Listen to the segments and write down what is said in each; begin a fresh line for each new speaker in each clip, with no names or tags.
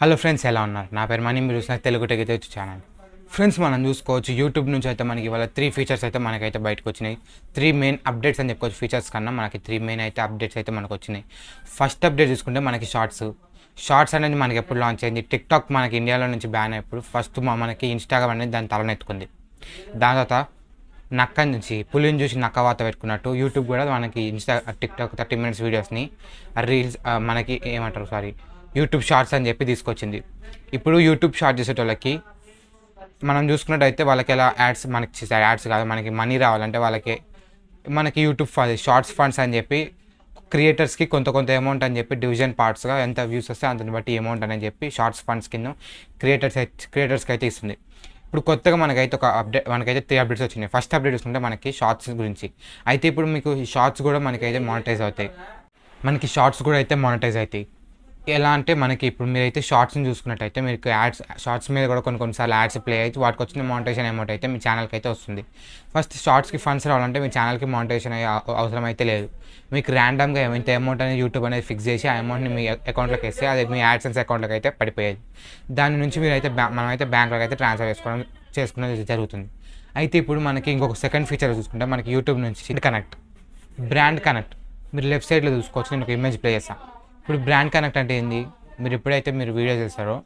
Hello friends, ఎలా ఉన్నారు? నా పేరు మనీ, మీరు చూసిన తెలుగు టెక్ అయితే ఛానల్. ఫ్రెండ్స్, మనం చూసుకోవచ్చు యూట్యూబ్ నుంచి అయితే మనకి ఇవాళ 3 ఫీచర్స్ అయితే మనకైతే బయటకు వచ్చినాయి. 3 మెయిన్ అప్డేట్స్ అని చెప్పుకోవచ్చు. ఫీచర్స్ కన్నా మనకి 3 మెయిన్ అయితే అప్డేట్స్ అయితే మనకు వచ్చినాయి. ఫస్ట్ అప్డేట్ చూసుకుంటే మనకి షార్ట్స్ అనేది మనకి ఎప్పుడు లాంచ్ అయింది. టిక్టాక్ మనకి ఇండియాలో నుంచి బ్యాన్ అయినప్పుడు ఫస్ట్ మనకి ఇన్స్టాగ్రామ్ అనేది దాని తలనెత్తుకుంది. దాని తర్వాత నక్క నుంచి పులిని చూసి నక్క వాత పెట్టుకున్నట్టు యూట్యూబ్ కూడా మనకి టిక్టాక్ 30 minutes వీడియోస్ని రీల్స్ మనకి యూట్యూబ్ షార్ట్స్ అని చెప్పి తీసుకొచ్చింది. ఇప్పుడు యూట్యూబ్ షార్ట్ చేసేటోళ్ళకి మనం చూసుకున్నట్టయితే వాళ్ళకి ఎలా యాడ్స్ కాదు, మనకి మనీ రావాలంటే మనకి యూట్యూబ్ షార్ట్స్ ఫండ్స్ అని చెప్పి క్రియేటర్స్కి కొంత అమౌంట్ అని చెప్పి డివిజన్ పార్ట్స్గా ఎంత వ్యూస్ వస్తే అంతని బట్టి అమౌంట్ అని చెప్పి షార్ట్స్ ఫండ్స్ కింద క్రియేటర్స్కి అయితే ఇస్తుంది. ఇప్పుడు కొత్తగా మనకైతే 3 అప్డేట్స్ వచ్చినాయి. ఫస్ట్ అప్డేట్ చూసుకుంటే మనకి షార్ట్స్ గురించి అయితే ఇప్పుడు మీకు ఈ షార్ట్స్ కూడా మనకైతే మానిటైజ్ అవుతాయి. ఎలా అంటే మనకి ఇప్పుడు మీరైతే షార్ట్స్ని చూసుకున్నట్టయితే మీకు షార్ట్స్ మీద కూడా కొన్నిసార్లు యాడ్స్ ప్లే అయితే వాటికి వచ్చిన మానిటైజేషన్ అమౌంట్ అయితే మీ ఛానల్కి అయితే వస్తుంది. ఫస్ట్ షార్ట్స్కి ఫండ్స్ రావాలంటే మీ ఛానల్కి మానిటైజేషన్ అవసరం అయితే లేదు. మీకు ర్యాండమ్గా ఎంత అమౌంట్ అనేది యూట్యూబ్ అనేది ఫిక్స్ చేసి ఆ అమౌంట్ని మీ అకౌంట్లోకి వేస్తే అది మీ యాడ్సెన్స్ అకౌంట్లోకి అయితే పడిపోయేది. దాని నుంచి మీరైతే మనమైతే బ్యాంక్లోకి అయితే ట్రాన్స్ఫర్ చేసుకునేది జరుగుతుంది. అయితే ఇప్పుడు మనకి ఇంకొక సెకండ్ ఫీచర్ చూసుకుంటే మనకి యూట్యూబ్ నుంచి బ్రాండ్ కనెక్ట్ మీరు లెఫ్ట్ సైడ్లో చూసుకోవచ్చు. నేను ఒక ఇమేజ్ ప్లే చేస్తాను. ఇప్పుడు బ్రాండ్ కనెక్ట్ అంటే ఏంది? మీరు ఎప్పుడైతే వీడియో చేస్తారో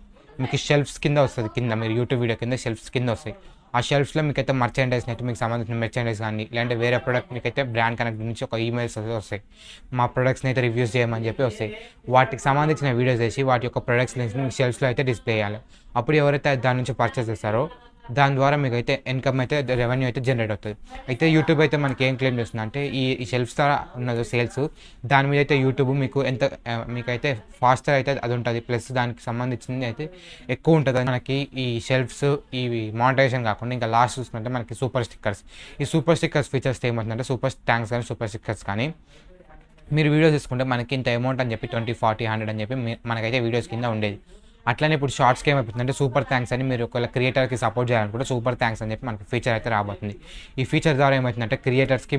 మీకు షెల్ఫ్స్ కింద వస్తుంది. మీరు యూట్యూబ్ వీడియో కింద షెల్ఫ్స్ కింద వస్తాయి. ఆ షెల్ఫ్స్లో మీకైతే మర్చెండైజ్ అయితే మీకు సంబంధించిన మర్చెండైజ్ కానీ లేదంటే వేరే ప్రోడక్ట్ మీకైతే బ్రాండ్ కనెక్ట్ నుంచి ఒక ఈమెయిల్స్ వస్తాయి. మా ప్రొడక్ట్స్ని అయితే రివ్యూస్ చేయమని చెప్పి వస్తాయి. వాటికి సంబంధించిన వీడియోస్ చేసి వాటి యొక్క ప్రొడక్ట్స్ లింక్స్ని మీ షెల్ఫ్స్లో అయితే డిస్ప్లే చేయాలి. అప్పుడు ఎవరైతే దాని నుంచి పర్చేస్ చేస్తారో దాని ద్వారా మీకు అయితే ఇన్కమ్ అయితే రెవెన్యూ అయితే జనరేట్ అవుతుంది. అయితే యూట్యూబ్ అయితే మనకి ఏం క్లెయిమ్ చేస్తుంది అంటే ఈ షెల్ఫ్స్ ద్వారా ఉన్నది సేల్స్ దాని మీద అయితే యూట్యూబ్ మీకైతే ఫాస్టర్ అయితే అది ఉంటుంది. ప్లస్ దానికి సంబంధించింది అయితే ఎక్కువ ఉంటుంది. మనకి ఈ షెల్ఫ్స్ ఈ మానిటైజేషన్ కాకుండా ఇంకా లాస్ట్ చూసుకుంటే మనకి సూపర్ స్టిక్కర్స్ ఫీచర్స్ ఏమవుతుందంటే సూపర్ థ్యాంక్స్ కానీ సూపర్ స్టిక్కర్స్ కానీ మీరు వీడియోస్ తీసుకుంటే మనకి ఇంత అమౌంట్ అని చెప్పి 20, 40, 100 అని చెప్పి మనకైతే వీడియోస్ కింద ఉండేది. అట్లనే ఇప్పుడు షార్ట్స్కి ఏమైపోతుందంటే సూపర్ థ్యాంక్స్ అని మీరు ఒకవేళ క్రియేటర్కి సపోర్ట్ చేయాలనుకుంటే సూపర్ థ్యాంక్స్ అని చెప్పి మనకి ఫీచర్ అయితే రాబోతుంది. ఈ ఫీచర్ ద్వారా ఏమవుతుందంటే క్రియేటర్స్కి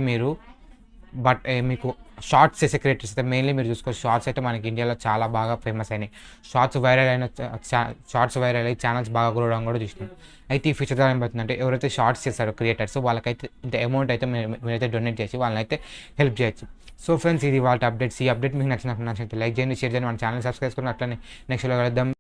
మీకు షార్ట్స్ చేసే క్రియేటర్స్ అయితే మెయిన్లీ మీరు చూసుకోవచ్చు. షార్ట్స్ అయితే మనకి ఇండియాలో చాలా బాగా ఫేమస్ అయినాయి. షార్ట్స్ వైరల్ అయ్యి ఛానల్స్ బాగా గ్రో అవడం కూడా చూసినాం. అయితే ఈ ఫీచర్ ద్వారా ఏమవుతుందంటే ఎవరైతే షార్ట్స్ చేస్తారో క్రియేటర్స్ వాళ్ళకైతే ఇంత అమౌంట్ అయితే మీరైతే డొనేట్ చేసి వాళ్ళని అయితే హెల్ప్ చేయొచ్చు. సో ఫ్రెండ్స్, ఇది వాళ్ళ అప్డేట్స్. ఈ అప్డేట్ మీకు నచ్చినట్టు లైక్ చేయండి, షేర్ చేయండి, మన ఛానల్ సబ్స్క్రైబ్ చేసుకుని అట్లనే నెక్స్ట్ కలుద్దాం.